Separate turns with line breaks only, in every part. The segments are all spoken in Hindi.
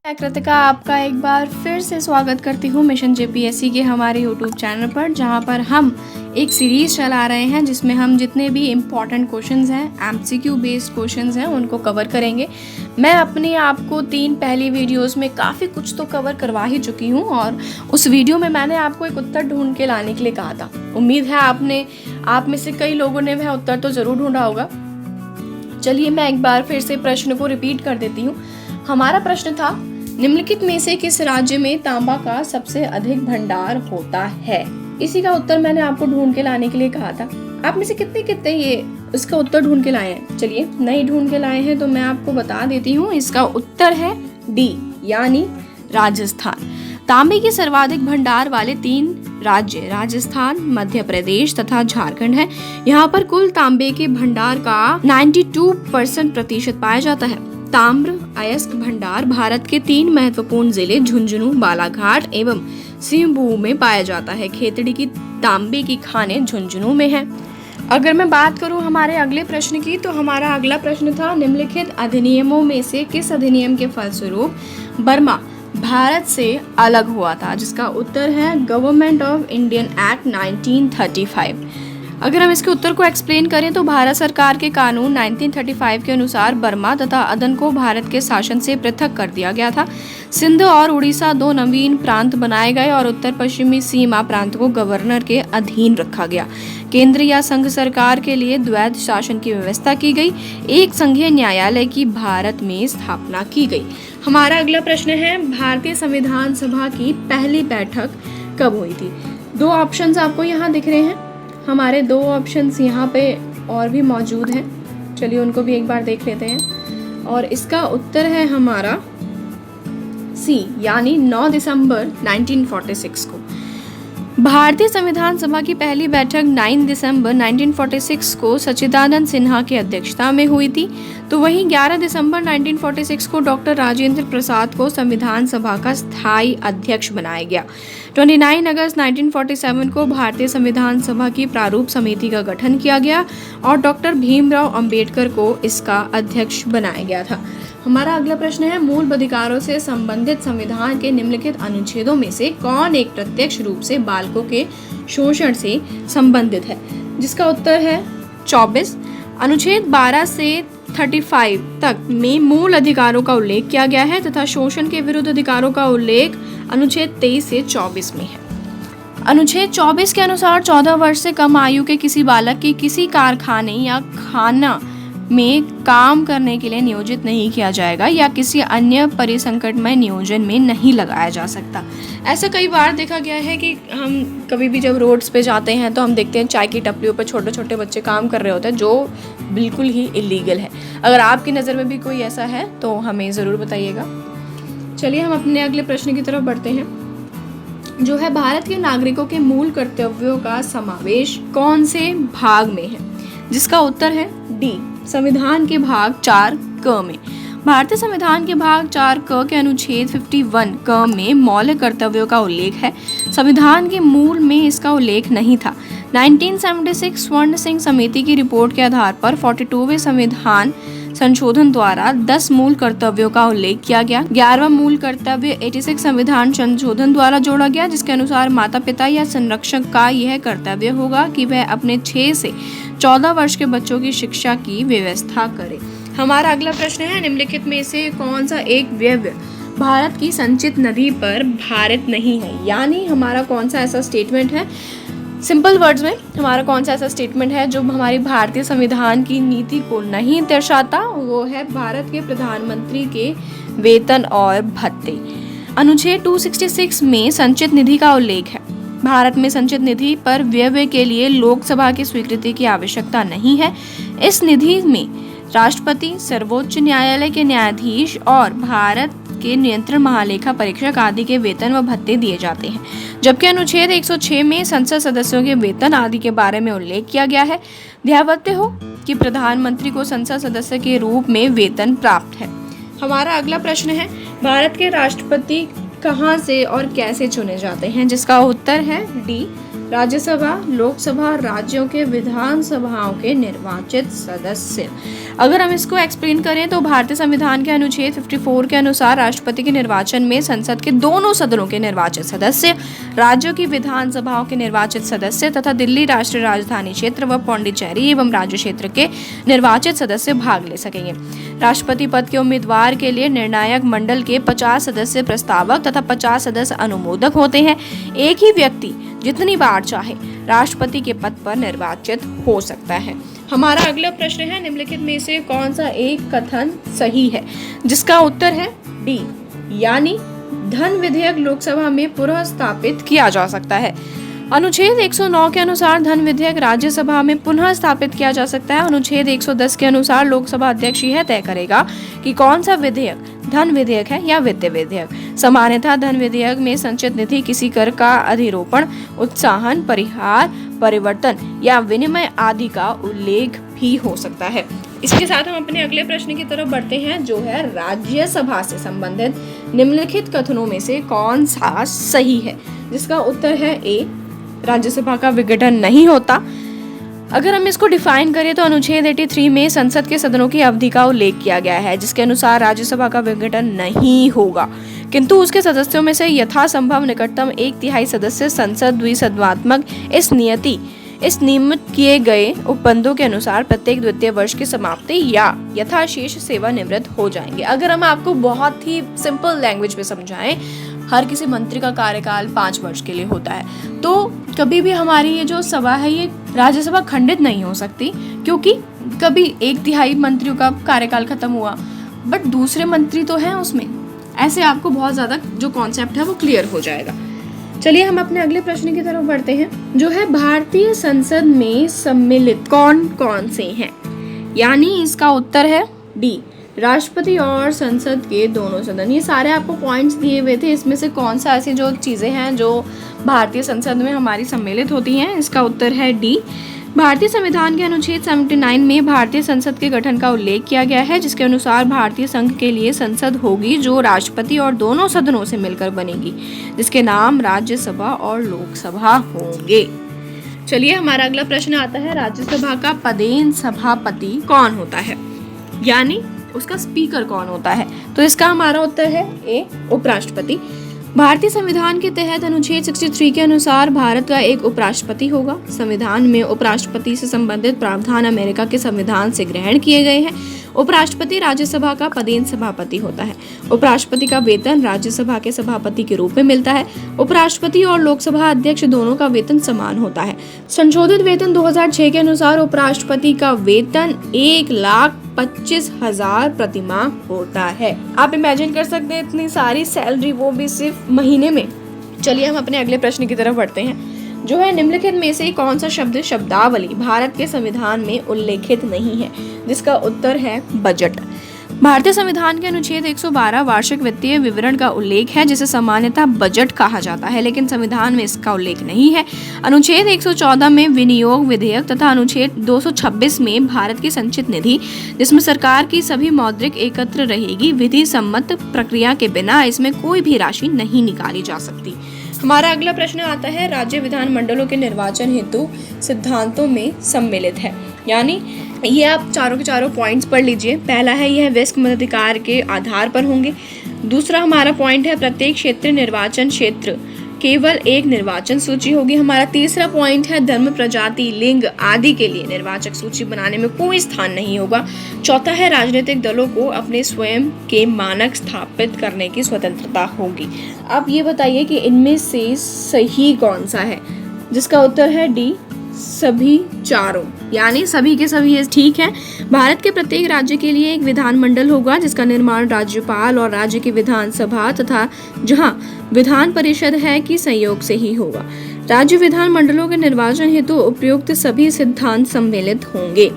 मैं कृतिका आपका एक बार फिर से स्वागत करती हूँ मिशन जेपीएससी के हमारे यूट्यूब चैनल पर, जहाँ पर हम एक सीरीज़ चला रहे हैं जिसमें हम जितने भी इम्पॉर्टेंट क्वेश्चंस हैं, एमसीक्यू बेस्ड क्वेश्चंस हैं, उनको कवर करेंगे। मैं अपने आप को 3 पहली वीडियोस में काफ़ी कुछ तो कवर करवा ही चुकी हूँ और उस वीडियो में मैंने आपको एक उत्तर ढूंढ के लाने के लिए कहा था। उम्मीद है आप में से कई लोगों ने वह उत्तर तो ज़रूर ढूंढा होगा। चलिए मैं एक बार फिर से प्रश्न को रिपीट कर देती हूँ। हमारा प्रश्न था, निम्नलिखित में से किस राज्य में तांबा का सबसे अधिक भंडार होता है। इसी का उत्तर मैंने आपको ढूंढ के लाने के लिए कहा था। आप में से कितने ये इसका उत्तर ढूंढ के लाए हैं? चलिए नहीं ढूंढ के लाए हैं तो मैं आपको बता देती हूँ। इसका उत्तर है डी, यानी राजस्थान। तांबे के सर्वाधिक भंडार वाले 3 राज्य राजस्थान, मध्य प्रदेश तथा झारखंड है। यहाँ पर कुल तांबे के भंडार का 92% प्रतिशत पाया जाता है। ताम्र अयस्क भंडार भारत के 3 महत्वपूर्ण जिले झुंझुनू, बालाघाट एवं सिंहभूम में पाया जाता है। खेतड़ी की तांबे की खानें झुंझुनू में है। अगर मैं बात करूं हमारे अगले प्रश्न की, तो हमारा अगला प्रश्न था, निम्नलिखित अधिनियमों में से किस अधिनियम के फलस्वरूप बर्मा भारत से अलग हुआ था? जिसका उत्तर है गवर्नमेंट ऑफ इंडियन एक्ट 1935। अगर हम इसके उत्तर को एक्सप्लेन करें तो भारत सरकार के कानून 1935 के अनुसार बर्मा तथा अदन को भारत के शासन से पृथक कर दिया गया था। सिंध और उड़ीसा 2 नवीन प्रांत बनाए गए और उत्तर पश्चिमी सीमा प्रांत को गवर्नर के अधीन रखा गया। केंद्र या संघ सरकार के लिए द्वैध शासन की व्यवस्था की गई। एक संघीय न्यायालय की भारत में स्थापना की गई। हमारा अगला प्रश्न है, भारतीय संविधान सभा की पहली बैठक कब हुई थी? 2 ऑप्शंस आपको यहाँ दिख रहे हैं। हमारे 2 ऑप्शंस यहाँ पे और भी मौजूद हैं। चलिए उनको भी एक बार देख लेते हैं। और इसका उत्तर है हमारा सी, यानी 9 दिसंबर 1946 को। भारतीय संविधान सभा की पहली बैठक 9 दिसंबर 1946 को सच्चिदानंद सिन्हा की अध्यक्षता में हुई थी। तो वहीं 11 दिसंबर 1946 को डॉक्टर राजेंद्र प्रसाद को संविधान सभा का स्थायी अध्यक्ष बनाया गया। 29 अगस्त 1947 को भारतीय संविधान सभा की प्रारूप समिति का गठन किया गया और डॉक्टर भीमराव अंबेडकर को इसका अध्यक्ष बनाया गया था। हमारा अगला प्रश्न है, मूल अधिकारों से संबंधित संविधान के निम्नलिखित अनुच्छेदों में से कौन एक प्रत्यक्ष रूप से बालकों के शोषण से संबंधित है? जिसका उत्तर है 24। अनुच्छेद 12 से 35 तक में मूल अधिकारों का उल्लेख किया गया है तथा शोषण के विरुद्ध अधिकारों का उल्लेख अनुच्छेद 23 से 24 में है। अनुच्छेद 24 के अनुसार 14 वर्ष से कम आयु के किसी बालक की किसी कारखाने या खाना में काम करने के लिए नियोजित नहीं किया जाएगा या किसी अन्य परिसंकटमय नियोजन में नहीं लगाया जा सकता। ऐसा कई बार देखा गया है कि हम कभी भी जब रोड्स पे जाते हैं तो हम देखते हैं चाय की टपलियों पर छोटे छोटे बच्चे काम कर रहे होते हैं, जो बिल्कुल ही इलीगल है। अगर आपकी नज़र में भी कोई ऐसा है तो हमें ज़रूर बताइएगा। चलिए हम अपने अगले प्रश्न की तरफ बढ़ते हैं, जो है, भारत के नागरिकों के मूल कर्तव्यों का समावेश कौन से भाग में है? जिसका उत्तर है डी, संविधान के भाग 4 क में। भारतीय संविधान के भाग 4 क के अनुच्छेद 51 क में मौलिक कर्तव्यों का उल्लेख है। संविधान के मूल में इसका उल्लेख नहीं था। 1976 स्वर्ण सिंह समिति की रिपोर्ट के आधार पर 42वें संविधान संशोधन द्वारा 10 मूल कर्तव्यों का उल्लेख किया गया। 11वां मूल कर्तव्य 86 संविधान संशोधन द्वारा जोड़ा गया, जिसके अनुसार माता पिता या संरक्षक का यह कर्तव्य होगा कि वह अपने 6 से 14 वर्ष के बच्चों की शिक्षा की व्यवस्था करे। हमारा अगला प्रश्न है, निम्नलिखित में से कौन सा एक व्यय भारत की संचित नदी पर भारित नहीं है? यानी हमारा कौन सा ऐसा स्टेटमेंट है, सिंपल वर्ड्स में हमारा कौन सा ऐसा स्टेटमेंट है जो हमारी भारतीय संविधान की नीति को नहीं दर्शाता? वो है भारत के प्रधानमंत्री के वेतन और भत्ते। अनुच्छेद 266 में संचित निधि का उल्लेख है। भारत में संचित निधि पर व्यय के लिए लोकसभा की स्वीकृति की आवश्यकता नहीं है। इस निधि में राष्ट्रपति, सर्वोच्च न्यायालय के न्यायाधीश और भारत के नियंत्रण महालेखा परीक्षक आदि के वेतन व भत्ते दिए जाते हैं। जबकि अनुच्छेद 106 में संसद सदस्यों के वेतन आदि के बारे में उल्लेख किया गया है। ध्यावत्य हो कि प्रधानमंत्री को संसद सदस्य के रूप में वेतन प्राप्त है। हमारा अगला प्रश्न है, भारत के राष्ट्रपति कहाँ से और कैसे चुने जाते हैं? जिसका उत्तर है डी, राज्यसभा, लोकसभा, राज्यों के विधानसभाओं के निर्वाचित सदस्य। अगर हम इसको एक्सप्लेन करें तो भारतीय संविधान के अनुच्छेद 54 के अनुसार राष्ट्रपति के निर्वाचन में संसद के दोनों सदनों के निर्वाचित सदस्य, राज्यों की विधानसभाओं के निर्वाचित सदस्य तथा दिल्ली राष्ट्रीय राजधानी क्षेत्र व पौंडीचेरी एवं राज्य क्षेत्र के निर्वाचित सदस्य भाग ले सकेंगे। राष्ट्रपति पद के उम्मीदवार के लिए निर्णायक मंडल के 50 सदस्य प्रस्तावक तथा 50 सदस्य अनुमोदक होते हैं। एक ही व्यक्ति जितनी बार चाहे राष्ट्रपति के पद पर निर्वाचित हो सकता है। हमारा अगला प्रश्न है, निम्नलिखित में से कौन सा एक कथन सही है? जिसका उत्तर है डी, यानी धन विधेयक लोकसभा में पुनः स्थापित किया जा सकता है। अनुच्छेद 109 के अनुसार धन विधेयक राज्यसभा में पुनः स्थापित किया जा सकता है। अनुच्छेद 110 के अनुसार लोकसभा अध्यक्ष यह तय करेगा कि कौन सा विधेयक धन विधेयक है या वित्त विधेयक। सामान्यतः धन विधेयक में संचित निधि किसी कर का अधिरोपण, उत्साहन, परिहार, परिवर्तन या विनिमय आदि का उल्लेख भी हो सकता है। इसके साथ हम अपने अगले प्रश्न की तरफ बढ़ते हैं, जो है राज्यसभा से संबंधित निम्नलिखित कथनों में से कौन सा सही है? जिसका उत्तर है ए, राज्यसभा का विघटन नहीं होता। अगर हम इसको डिफाइन करें तो अनुच्छेद 83 में संसद के सदनों की अवधि का उल्लेख किया गया है, जिसके अनुसार राज्यसभा का विघटन नहीं होगा, किंतु उसके सदस्यों में से यथासंभव निकटतम 1/3 सदस्य संसद द्विसदनात्मक इस नियमित किए गए उपबंधों के अनुसार प्रत्येक द्वितीय वर्ष की समाप्ति या यथाशेष सेवानिवृत्त हो जाएंगे। अगर हम आपको बहुत ही सिंपल लैंग्वेज में समझाएं, हर किसी मंत्री का कार्यकाल 5 वर्ष के लिए होता है, तो कभी भी हमारी ये जो सभा है ये राज्यसभा खंडित नहीं हो सकती, क्योंकि कभी 1/3 मंत्रियों का कार्यकाल खत्म हुआ बट दूसरे मंत्री तो हैं उसमें। ऐसे आपको बहुत ज़्यादा जो कॉन्सेप्ट है वो क्लियर हो जाएगा। चलिए हम अपने अगले प्रश्न की तरफ बढ़ते हैं, जो है भारतीय संसद में सम्मिलित कौन कौन से हैं? यानी इसका उत्तर है डी, राष्ट्रपति और संसद के दोनों सदन। ये सारे आपको पॉइंट्स दिए हुए थे, इसमें से कौन सा ऐसी जो चीज़ें हैं जो भारतीय संसद में हमारी सम्मिलित होती हैं? इसका उत्तर है डी। भारतीय संविधान के अनुच्छेद 79 में भारतीय संसद के गठन का उल्लेख किया गया है, जिसके अनुसार भारतीय संघ के लिए संसद होगी जो राष्ट्रपति और दोनों सदनों से मिलकर बनेगी, जिसके नाम राज्यसभा और लोकसभा होंगे। चलिए हमारा अगला प्रश्न आता है, राज्यसभा का पदेन सभापति कौन होता है? यानी उसका स्पीकर कौन होता है? तो इसका हमारा उत्तर है ए, उपराष्ट्रपति। भारतीय संविधान के तहत अनुच्छेद 63 के अनुसार भारत का एक उपराष्ट्रपति होगा। संविधान में उपराष्ट्रपति से संबंधित प्रावधान अमेरिका के संविधान से ग्रहण किए गए हैं। उपराष्ट्रपति राज्यसभा का पदेन सभापति होता है। उपराष्ट्रपति का वेतन राज्यसभा के सभापति के रूप में मिलता है। उपराष्ट्रपति और लोकसभा अध्यक्ष दोनों का वेतन समान होता है। संशोधित वेतन 2006 के अनुसार उपराष्ट्रपति का वेतन 1,25,000 प्रतिमाह होता है। आप इमेजिन कर सकते हैं इतनी सारी सैलरी, वो भी सिर्फ महीने में। चलिए हम अपने अगले प्रश्न की तरफ बढ़ते हैं, जो है निम्नलिखित में से कौन सा शब्द शब्दावली भारत के संविधान में उल्लेखित नहीं है? जिसका उत्तर है बजट। भारतीय संविधान के अनुच्छेद 112 वार्षिक वित्तीय विवरण का उल्लेख है, जिसे सामान्यतः बजट कहा जाता है, लेकिन संविधान में इसका उल्लेख नहीं है। अनुच्छेद 114 में विनियोग विधेयक तथा अनुच्छेद 226 में भारत की संचित निधि, जिसमें सरकार की सभी मौद्रिक एकत्र रहेगी, विधि सम्मत प्रक्रिया के बिना इसमें कोई भी राशि नहीं निकाली जा सकती। हमारा अगला प्रश्न आता है, राज्य विधान मंडलों के निर्वाचन हेतु सिद्धांतों में सम्मिलित है। यानी ये आप चारों के चारों पॉइंट्स पढ़ लीजिए। पहला है यह वयस्क मताधिकार के आधार पर होंगे। दूसरा हमारा पॉइंट है प्रत्येक क्षेत्रीय निर्वाचन क्षेत्र केवल एक निर्वाचन सूची होगी। हमारा तीसरा पॉइंट है धर्म, प्रजाति, लिंग आदि के लिए निर्वाचक सूची बनाने में कोई स्थान नहीं होगा। चौथा है राजनीतिक दलों को अपने स्वयं के मानक स्थापित करने की स्वतंत्रता होगी। अब ये बताइए कि इनमें से सही कौन सा है? जिसका उत्तर है डी, सभी चारों, यानी सभी के सभी ठीक है। भारत के प्रत्येक राज्य के लिए एक विधानमंडल होगा, जिसका निर्माण राज्यपाल और राज्य की विधानसभा तथा जहां विधान परिषद है कि संयोग से ही होगा। राज्य विधान मंडलों के निर्वाचन हेतु उपयुक्त सभी सिद्धांत सम्मिलित होंगे।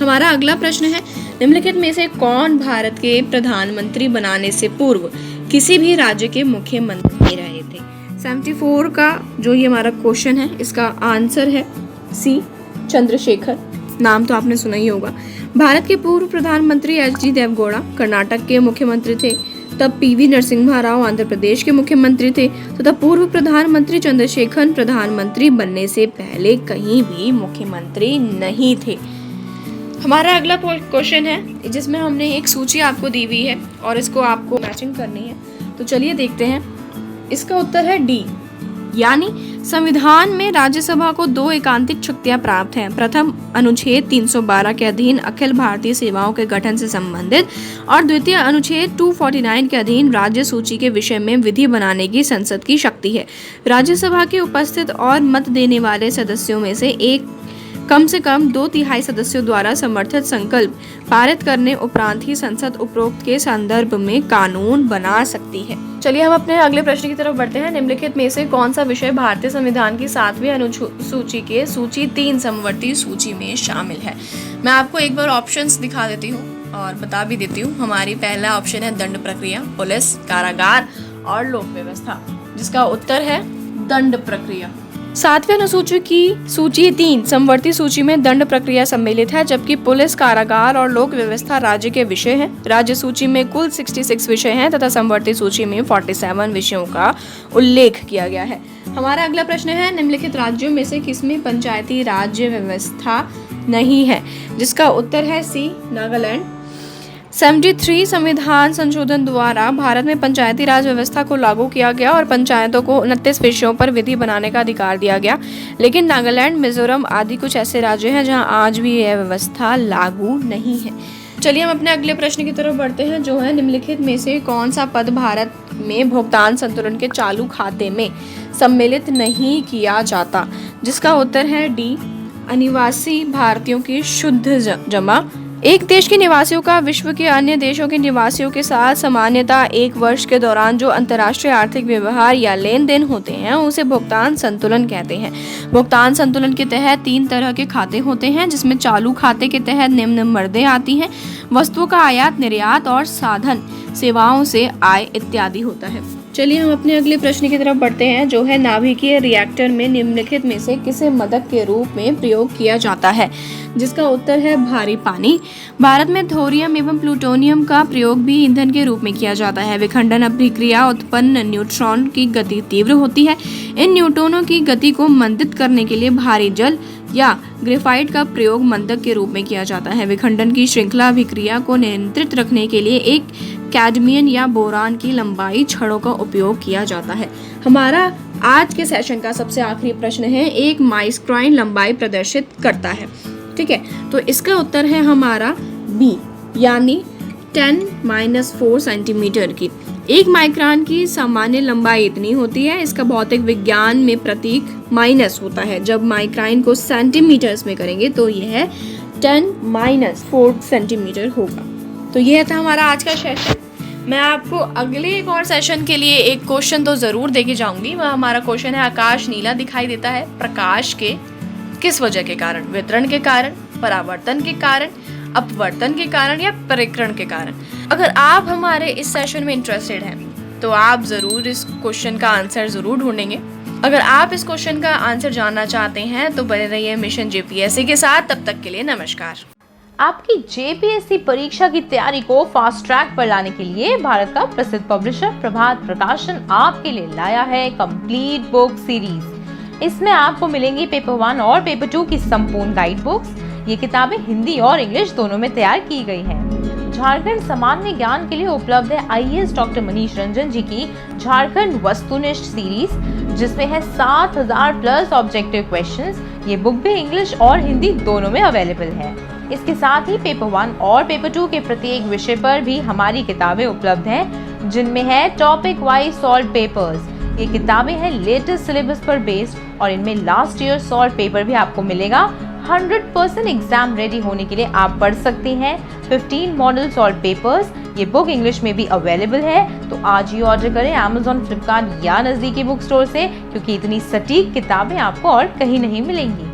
हमारा अगला प्रश्न है, निम्नलिखित में से कौन भारत के प्रधानमंत्री बनाने से पूर्व किसी भी राज्य के मुख्यमंत्री रहे थे? 74 का जो ये हमारा क्वेश्चन है, इसका आंसर है सी, चंद्रशेखर। नाम तो आपने सुना ही होगा। भारत के पूर्व प्रधानमंत्री एच.डी. देवगौड़ा कर्नाटक के मुख्यमंत्री थे। तब पीवी नरसिम्हा राव आंध्र प्रदेश के मुख्यमंत्री थे तथा पूर्व प्रधानमंत्री चंद्रशेखर प्रधानमंत्री बनने से पहले कहीं भी मुख्यमंत्री नहीं थे। हमारा अगला क्वेश्चन है जिसमें हमने एक सूची आपको दी हुई है और इसको आपको मैचिंग करनी है। तो चलिए देखते हैं। इसका उत्तर है डी, यानी संविधान में राज्यसभा को 2 एकांतिक शक्तियां प्राप्त हैं। प्रथम अनुच्छेद 312 के अधीन अखिल भारतीय सेवाओं के गठन से संबंधित और द्वितीय अनुच्छेद 249 के अधीन राज्य सूची के विषय में विधि बनाने की संसद की शक्ति है। राज्यसभा के उपस्थित और मत देने वाले सदस्यों में से कम से कम 2/3 सदस्यों द्वारा समर्थित संकल्प पारित करने उपरांत ही संसद उपरोक्त के संदर्भ में कानून बना सकती है। चलिए हम अपने अगले प्रश्न की तरफ बढ़ते हैं। निम्नलिखित में से कौन सा विषय भारतीय संविधान की 7वीं अनुसूची के सूची 3 समवर्ती सूची में शामिल है? मैं आपको एक बार ऑप्शंस दिखा देती हूँ और बता भी देती हूँ। हमारी पहला ऑप्शन है दंड प्रक्रिया, पुलिस, कारागार और लोक व्यवस्था, जिसका उत्तर है दंड प्रक्रिया। 7वीं अनुसूची की सूची 3 समवर्ती सूची में दंड प्रक्रिया सम्मिलित है, जबकि पुलिस, कारागार और लोक व्यवस्था राज्य के विषय हैं। राज्य सूची में कुल 66 विषय हैं तथा समवर्ती सूची में 47 विषयों का उल्लेख किया गया है। हमारा अगला प्रश्न है निम्नलिखित राज्यों में से किसमें पंचायती राज व्यवस्था नहीं है? जिसका उत्तर है सी, नागालैंड। 73 संविधान संशोधन द्वारा भारत में पंचायती राज व्यवस्था को लागू किया गया और पंचायतों को 29 विषयों पर विधि बनाने का अधिकार दिया गया, लेकिन नागालैंड, मिजोरम आदि कुछ ऐसे राज्य हैं जहां आज भी यह व्यवस्था लागू नहीं है। चलिए हम अपने अगले प्रश्न की तरफ बढ़ते हैं, जो है निम्नलिखित में से कौन सा पद भारत में भुगतान संतुलन के चालू खाते में सम्मिलित नहीं किया जाता? जिसका उत्तर है डी, अनिवासी भारतीयों की शुद्ध जमा। एक देश के निवासियों का विश्व के अन्य देशों के निवासियों के साथ सामान्यतः 1 वर्ष के दौरान जो अंतर्राष्ट्रीय आर्थिक व्यवहार या लेन देन होते हैं उसे भुगतान संतुलन कहते हैं। भुगतान संतुलन के तहत 3 तरह के खाते होते हैं, जिसमें चालू खाते के तहत निम्न मदें आती हैं: वस्तुओं का आयात निर्यात और साधन सेवाओं से आय इत्यादि होता है। चलिए हम अपने अगले प्रश्न की तरफ बढ़ते हैं, जो है नाभिकीय रिएक्टर में निम्नलिखित में से किसे मदक के रूप में प्रयोग किया जाता है? जिसका उत्तर है भारी पानी। भारत में थोरियम एवं प्लूटोनियम का प्रयोग भी ईंधन के रूप में किया जाता है। विखंडन अभिक्रिया उत्पन्न न्यूट्रॉन की गति तीव्र होती है। इन न्यूट्रॉनों की गति को मंदित करने के लिए भारी जल या ग्रेफाइट का प्रयोग मंदक के रूप में किया जाता है। विखंडन की श्रृंखला अभिक्रिया को नियंत्रित रखने के लिए एक कैडमियम या बोरान की लंबाई छड़ों का उपयोग किया जाता है। हमारा आज के सेशन का सबसे आखिरी प्रश्न है, एक माइक्रोन लंबाई प्रदर्शित करता है। ठीक है, तो इसका उत्तर है हमारा बी, यानी 10-4 सेंटीमीटर की। 1 माइक्रोन की सामान्य लंबाई इतनी होती है। इसका भौतिक विज्ञान में प्रतीक माइनस होता है। जब माइक्रोन को सेंटीमीटर्स में करेंगे तो यह 10-4 सेंटीमीटर होगा। तो यह था हमारा आज का सेशन। मैं आपको अगले एक और सेशन के लिए एक क्वेश्चन तो ज़रूर देके जाऊंगी। वह हमारा क्वेश्चन है, आकाश नीला दिखाई देता है प्रकाश के किस वजह के कारण? वितरण के कारण, परावर्तन के कारण, अपवर्तन के कारण या परिकरण के कारण? अगर आप हमारे इस सेशन में इंटरेस्टेड हैं तो आप ज़रूर इस क्वेश्चन का आंसर ज़रूर ढूंढेंगे। अगर आप इस क्वेश्चन का आंसर जानना चाहते हैं तो बने रहिए मिशन जेपीएससी के साथ। तब तक के लिए नमस्कार।
आपकी जेपीएससी परीक्षा की तैयारी को फास्ट ट्रैक पर लाने के लिए भारत का प्रसिद्ध पब्लिशर प्रभात प्रकाशन आपके लिए लाया है कंप्लीट बुक सीरीज। इसमें आपको मिलेंगी पेपर 1 और पेपर 2 की संपूर्ण गाइड बुक्स। ये किताबें हिंदी और इंग्लिश दोनों में तैयार की गई हैं। झारखंड सामान्य ज्ञान के लिए उपलब्ध है आईएएस डॉक्टर मनीष रंजन जी की झारखंड वस्तुनिष्ठ सीरीज, जिसमें है 7000 प्लस ऑब्जेक्टिव क्वेश्चंस। ये बुक भी इंग्लिश और हिंदी दोनों में अवेलेबल है। इसके साथ ही पेपर 1 और पेपर 2 के प्रत्येक विषय पर भी हमारी किताबें उपलब्ध हैं, जिनमें है टॉपिक वाइज सॉल्व पेपर्स। ये किताबें हैं लेटेस्ट सिलेबस पर बेस्ड और इनमें लास्ट ईयर सॉल्व पेपर भी आपको मिलेगा। 100% एग्जाम रेडी होने के लिए आप पढ़ सकते हैं 15 मॉडल सॉल्व पेपर्स। ये बुक इंग्लिश में भी अवेलेबल है, तो आज ही ऑर्डर करें अमेज़न, फ्लिपकार्ट या नज़दीकी बुक स्टोर से, क्योंकि इतनी सटीक किताबें आपको और कहीं नहीं मिलेंगी।